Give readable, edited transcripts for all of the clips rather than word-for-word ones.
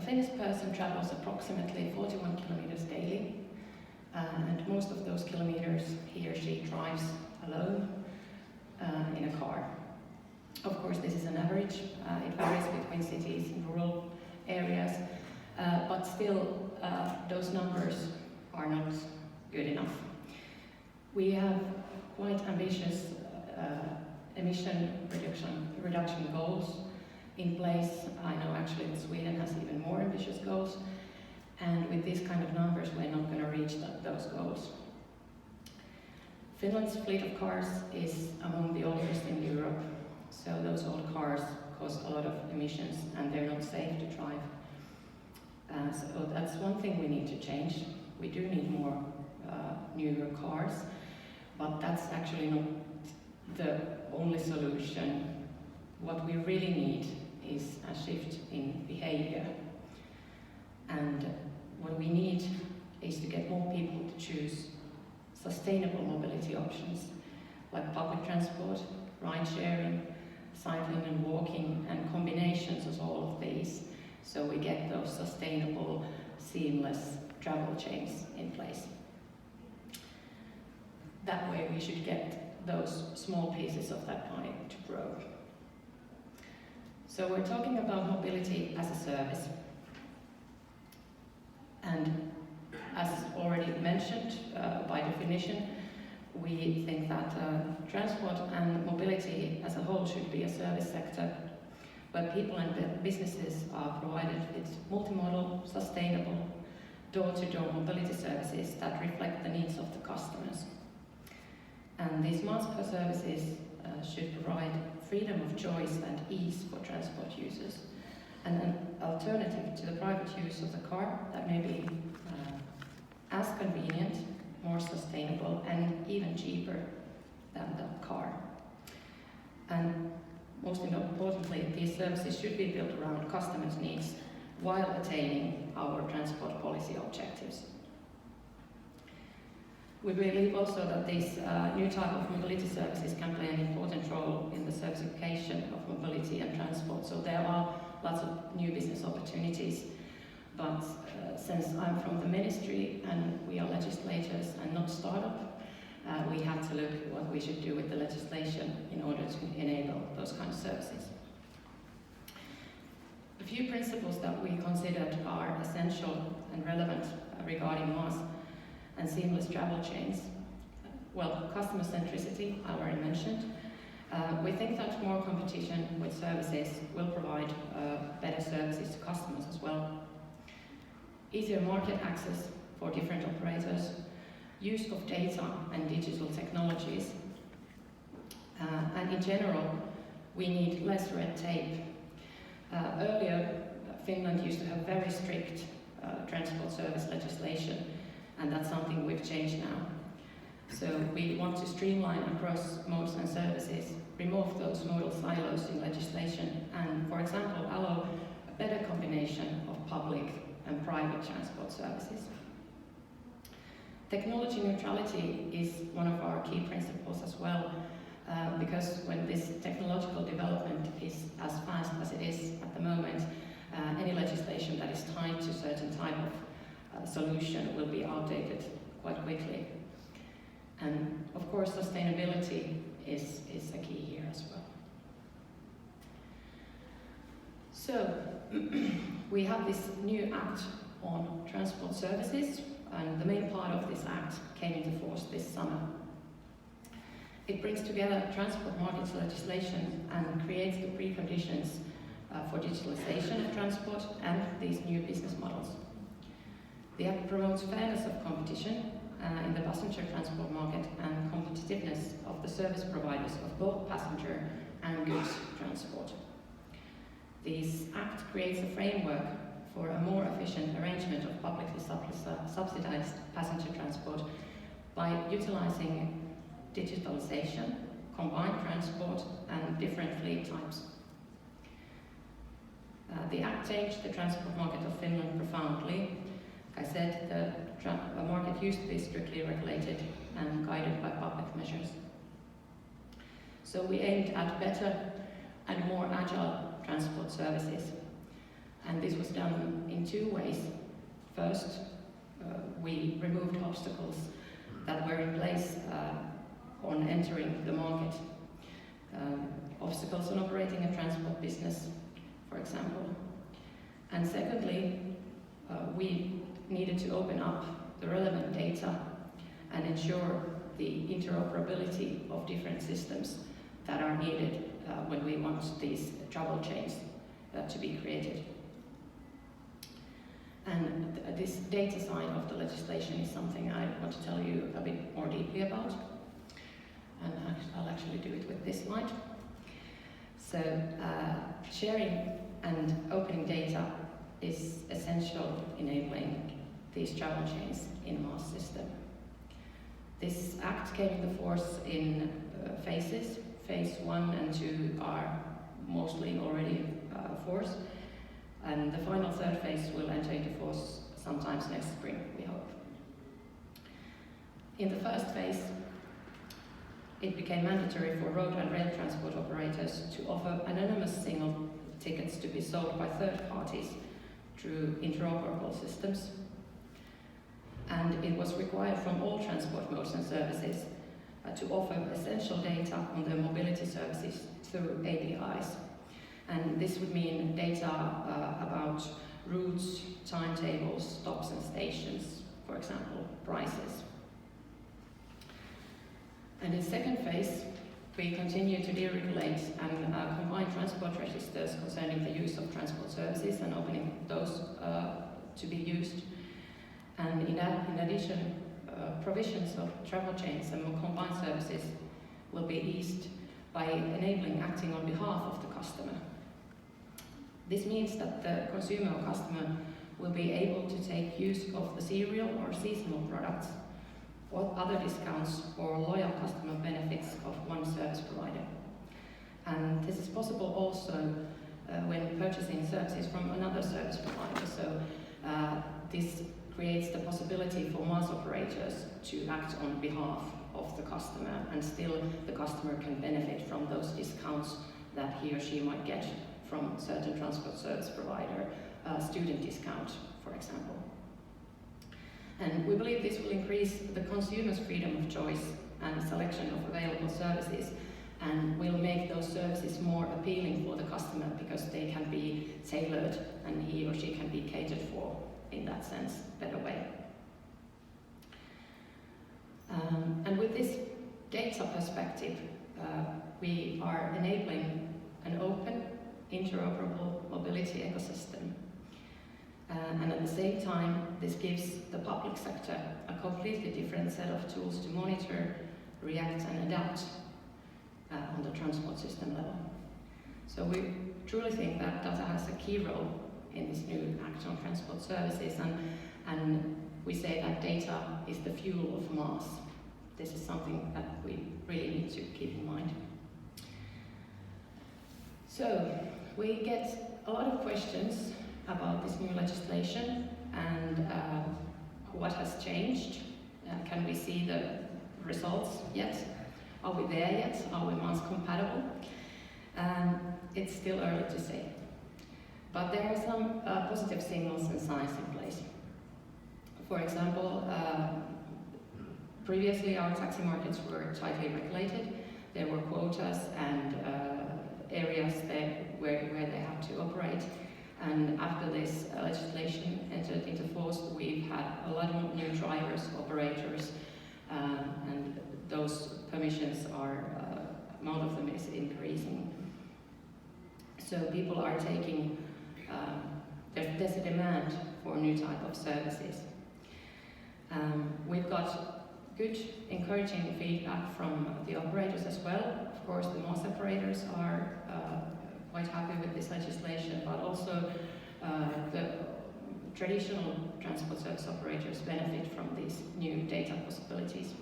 Finnish person travels approximately 41 kilometers daily, and most of those kilometers he or she drives alone in a car. Of course, this is an average. It varies between cities and rural areas, but still those numbers are not good enough. We have quite ambitious emission reduction goals in place. I know actually that Sweden has even more ambitious goals, and with these kind of numbers we're not going to reach those goals. Finland's fleet of cars is among the oldest in Europe, so those old cars cause a lot of emissions and they're not safe to drive. So that's one thing we need to change. We do need more newer cars, but that's actually not the only solution. What we really need is a shift in behavior. And what we need is to get more people to choose sustainable mobility options, like public transport, ride sharing, cycling and walking, and combinations of all of these, so we get those sustainable, seamless travel chains in place. That way we should get those small pieces of that pie to grow. So we're talking about mobility as a service. And as already mentioned, by definition, we think that transport and mobility as a whole should be a service sector, where people and businesses are provided with multimodal, sustainable, door-to-door mobility services that reflect the needs of the customers. And these MaaS services should provide freedom of choice and ease for transport users, and an alternative to the private use of the car that may be as convenient, more sustainable, and even cheaper than the car. And most importantly, these services should be built around customers' needs while attaining our transport policy objectives. We believe also that these new type of mobility services can play an important role in the certification of mobility and transport. So there are lots of new business opportunities, but since I'm from the ministry and we are legislators and not startup, we have to look at what we should do with the legislation in order to enable those kind of services. A few principles that we considered are essential and relevant regarding MaaS and seamless travel chains. Well, customer centricity, I already mentioned. We think that more competition with services will provide better services to customers as well. Easier market access for different operators, use of data and digital technologies, and in general, we need less red tape. Earlier, Finland used to have very strict transport service legislation, and that's something we've changed now. So we want to streamline across modes and services, remove those modal silos in legislation, and, for example, allow a better combination of public and private transport services. Technology neutrality is one of our key principles as well, because when this technological development is as fast as it is at the moment, any legislation that is tied to a certain type of solution will be outdated quite quickly. And of course, sustainability is a key here as well. So, we have this new act on transport services, and the main part of this act came into force this summer. It brings together transport markets legislation and creates the preconditions for digitalization of transport and these new business models. The act promotes fairness of competition in the passenger transport market and competitiveness of the service providers of both passenger and goods transport. This act creates a framework for a more efficient arrangement of publicly subsidized passenger transport by utilizing digitalization, combined transport, and different fleet types. The act changed the transport market of Finland profoundly. Like I said, the market used to be strictly regulated and guided by public measures. So we aimed at better and more agile transport services. And And this was done in two ways. First, we removed obstacles that were in place on entering the market. Obstacles on operating a transport business, for example. And secondly, we needed to open up the relevant data and ensure the interoperability of different systems that are needed when we want these travel chains to be created. And this data side of the legislation is something I want to tell you a bit more deeply about. And I'll actually do it with this slide. So sharing and opening data is essential enabling these travel chains in MaaS system. This act came into force in phases. Phase 1 and 2 are mostly already force, and the final third phase will enter into force sometimes next spring, we hope. In the first phase, it became mandatory for road and rail transport operators to offer anonymous single tickets to be sold by third parties through interoperable systems. And it was required from all transport modes and services to offer essential data on their mobility services through APIs. And this would mean data about routes, timetables, stops and stations, for example, prices. And in second phase, we continue to deregulate and combine transport registers concerning the use of transport services and opening those to be used. And in addition, provisions of travel chains and combined services will be eased by enabling acting on behalf of the customer. This means that the consumer or customer will be able to take use of the serial or seasonal products or other discounts or loyal customer benefits of one service provider. And this is possible also when purchasing services from another service provider. So this creates the possibility for MaaS operators to act on behalf of the customer, and still the customer can benefit from those discounts that he or she might get from certain transport service provider, student discount, for example. And we believe this will increase the consumer's freedom of choice and selection of available services, and will make those services more appealing for the customer because they can be tailored and he or she can be catered for in that sense, better way. And with this data perspective, we are enabling an open, interoperable mobility ecosystem. And at the same time, this gives the public sector a completely different set of tools to monitor, react and adapt on the transport system level. So we truly think that data has a key role in this new Act on Transport Services, and we say that data is the fuel of MaaS. This is something that we really need to keep in mind. So we get a lot of questions about this new legislation and what has changed. Can we see the results yet? Are we there yet? Are we MaaS compatible? It's still early to say. But there are some positive signals and signs in place. For example, previously our taxi markets were tightly regulated. There were quotas and areas where they had to operate. And after this legislation entered into force, we've had a lot of new drivers, operators, and those permissions are, amount of them is increasing. So people are taking, there's a demand for new type of services. We've got good, encouraging feedback from the operators as well. Of course, the MaaS operators are quite happy with this legislation, but also the traditional transport service operators benefit from these new data possibilities.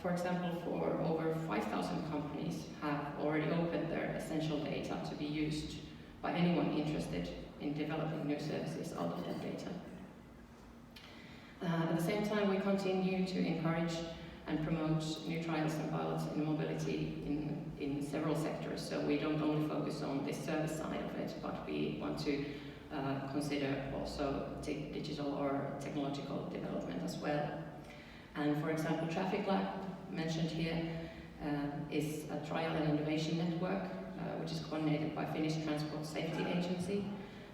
For example, for over 5,000 companies have already opened their essential data to be used by anyone interested in developing new services out of that data. At the same time, we continue to encourage and promote new trials and pilots in mobility in several sectors operators. So we don't only focus on this service side of it, but we want to consider also digital or technological development as well. And for example, Traffic Lab, mentioned here, is a trial and innovation network, which is coordinated by Finnish Transport Safety Agency,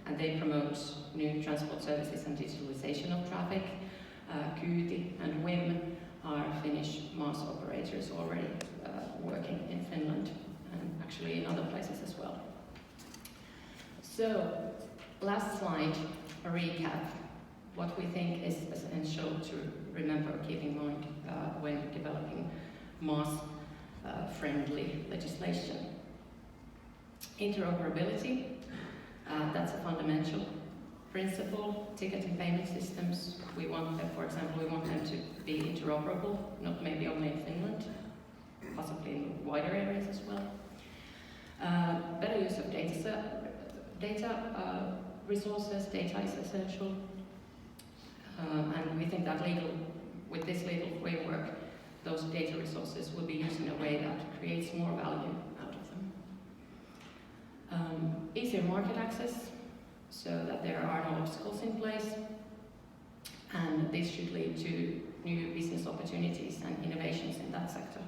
and they promote new transport services and digitalization of traffic. Kyyti and WIM are Finnish MaaS operators already working in Finland and actually in other places as well. So, last slide, a recap. What we think is essential to remember, keep in mind when developing MaaS-friendly legislation. Interoperability, that's a fundamental principle. Ticketing payment systems, we want them, for example, we want them to be interoperable, not maybe only in Finland, possibly in wider areas as well. Better use of data resources, data is essential. And we think that with this legal framework, those data resources will be used in a way that creates more value out of them. Easier market access, so that there are no obstacles in place, and this should lead to new business opportunities and innovations in that sector.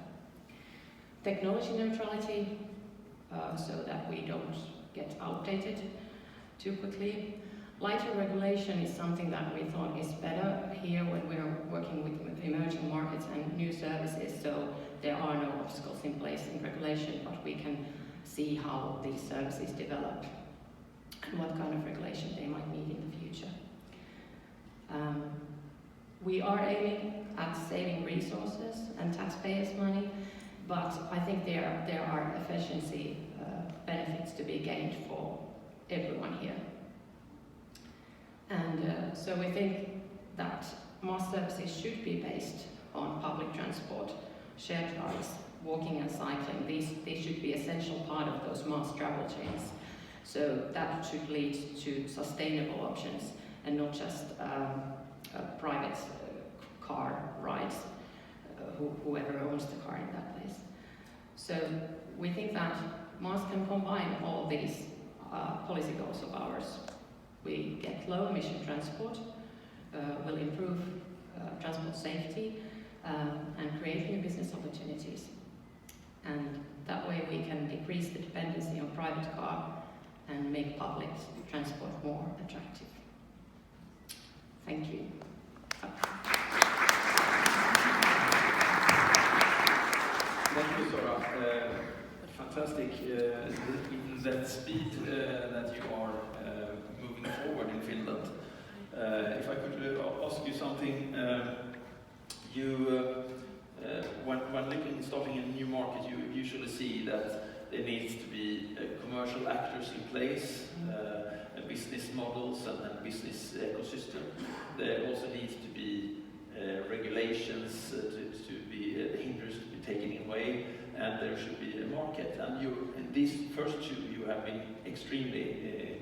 Technology neutrality, so that we don't get outdated too quickly. Lighter regulation is something that we thought is better here when we're working with emerging markets and new services, so there are no obstacles in place in regulation, but we can see how these services develop and what kind of regulation they might need in the future. We are aiming at saving resources and taxpayers' money, but I think there are efficiency benefits to be gained for everyone here. And so we think that MaaS services should be based on public transport, shared rides, walking and cycling. These should be essential part of those MaaS travel chains. So that should lead to sustainable options and not just private car rides, whoever owns the car in that place. So we think that MaaS can combine all these policy goals of ours. We get low emission transport, will improve transport safety and create new business opportunities. And that way we can decrease the dependency on private car and make public transport more attractive. Thank you. Thank you, Sara. Fantastic that speed that you are moving forward in Finland. If I could ask you something, when starting a new market, you usually see that there needs to be commercial actors in place, business models and business ecosystem. There also needs to be regulations to be hindrance to be taken away, and there should be a market. And in these first two, you have been extremely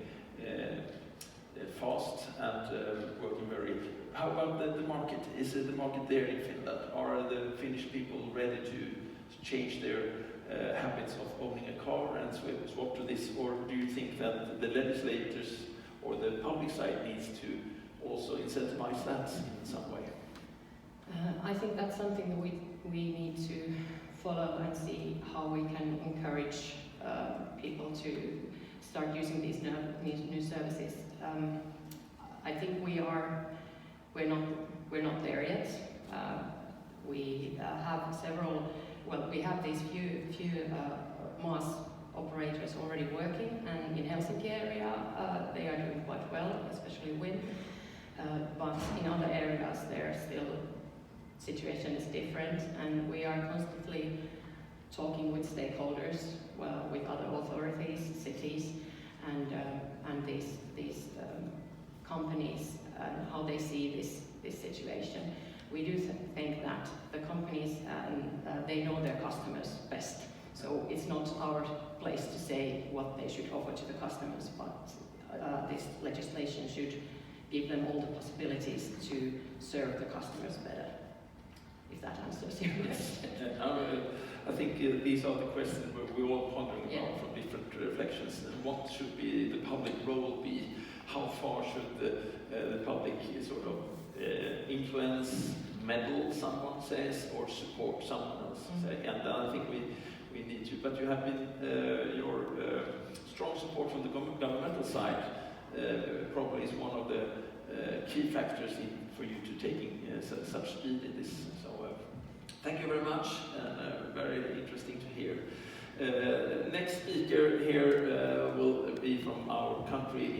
fast and working very. How about the market? Is the market there in Finland? Are the Finnish people ready to change their habits of owning a car and swap to this, or do you think that the legislators or the public side needs to also incentivize that in some way? I think that's something that we need to follow and see how we can encourage people to start using these new services. I think we're not there yet. We have several. Well, we have these few MaaS operators already working, and in Helsinki area they are doing quite well, especially WIM. But in other areas, their situation is different, and we are constantly talking with stakeholders, with other authorities, cities, and these companies, and how they see this situation. We do think that the companies, they know their customers best. So it's not our place to say what they should offer to the customers, but this legislation should give them all the possibilities to serve the customers better. if that answers your question. I think these are the questions we're all pondering about Yeah. from different reflections. And what should be the public role be? How far should the public sort of influence, meddle, someone says, or support someone else? Say? And I think we need to. But you have been your strong support from the governmental side probably is one of the key factors for you to taking such speed in this. So thank you very much, and very interesting to hear. Next speaker here will be from our country.